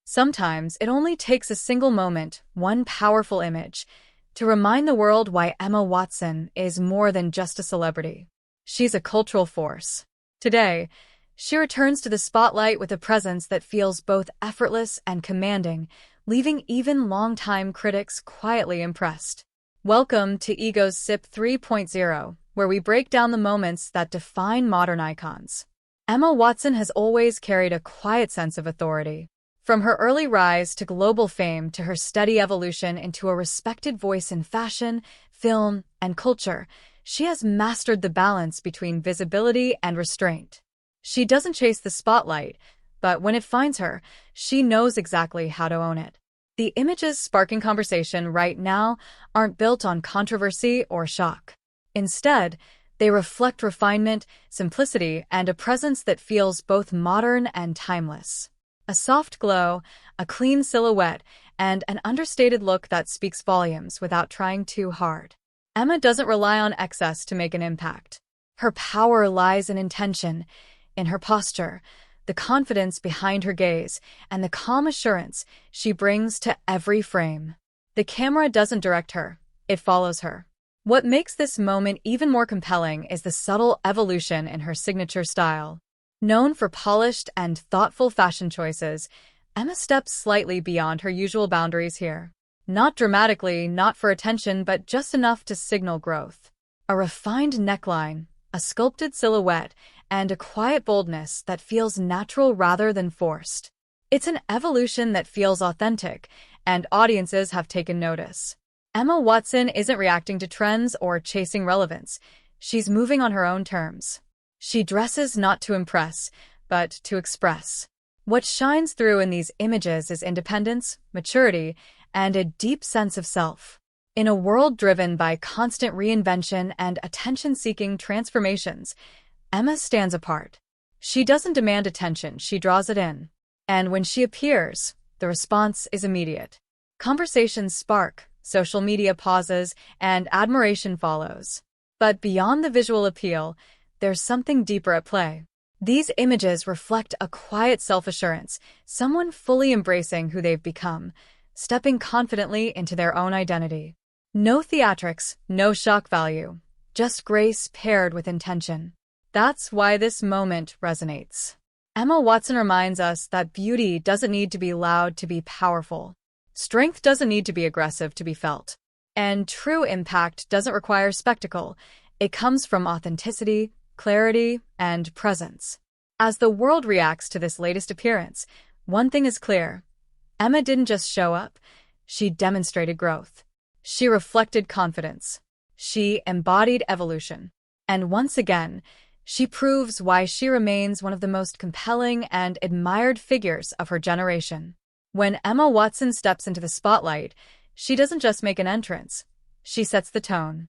Sometimes it only takes a single moment, one powerful image, to remind the world why Emma Watson is more than just a celebrity. She's a cultural force. Today, she returns to the spotlight with a presence that feels both effortless and commanding, leaving even longtime critics quietly impressed. Welcome to Ego's Sip 3.0, where we break down the moments that define modern icons. Emma Watson has always carried a quiet sense of authority. From her early rise to global fame to her steady evolution into a respected voice in fashion, film, and culture, she has mastered the balance between visibility and restraint. She doesn't chase the spotlight, but when it finds her, she knows exactly how to own it. The images sparking conversation right now aren't built on controversy or shock. Instead, they reflect refinement, simplicity, and a presence that feels both modern and timeless. A soft glow, a clean silhouette, and an understated look that speaks volumes without trying too hard. Emma doesn't rely on excess to make an impact. Her power lies in intention, in her posture, the confidence behind her gaze, and the calm assurance she brings to every frame. The camera doesn't direct her, it follows her. What makes this moment even more compelling is the subtle evolution in her signature style. Known for polished and thoughtful fashion choices, Emma steps slightly beyond her usual boundaries here. Not dramatically, not for attention, but just enough to signal growth. A refined neckline, a sculpted silhouette, and a quiet boldness that feels natural rather than forced. It's an evolution that feels authentic, and audiences have taken notice. Emma Watson isn't reacting to trends or chasing relevance. She's moving on her own terms. She dresses not to impress, but to express. What shines through in these images is independence, maturity, and a deep sense of self. In a world driven by constant reinvention and attention-seeking transformations, Emma stands apart. She doesn't demand attention, she draws it in. And when she appears, the response is immediate. Conversations spark, social media pauses, and admiration follows. But beyond the visual appeal, there's something deeper at play. These images reflect a quiet self-assurance, someone fully embracing who they've become, stepping confidently into their own identity. No theatrics, no shock value, just grace paired with intention. That's why this moment resonates. Emma Watson reminds us that beauty doesn't need to be loud to be powerful. Strength doesn't need to be aggressive to be felt. And true impact doesn't require spectacle. It comes from authenticity, clarity, and presence. As the world reacts to this latest appearance, one thing is clear. Emma didn't just show up, she demonstrated growth. She reflected confidence. She embodied evolution. And once again, she proves why she remains one of the most compelling and admired figures of her generation. When Emma Watson steps into the spotlight, she doesn't just make an entrance. She sets the tone.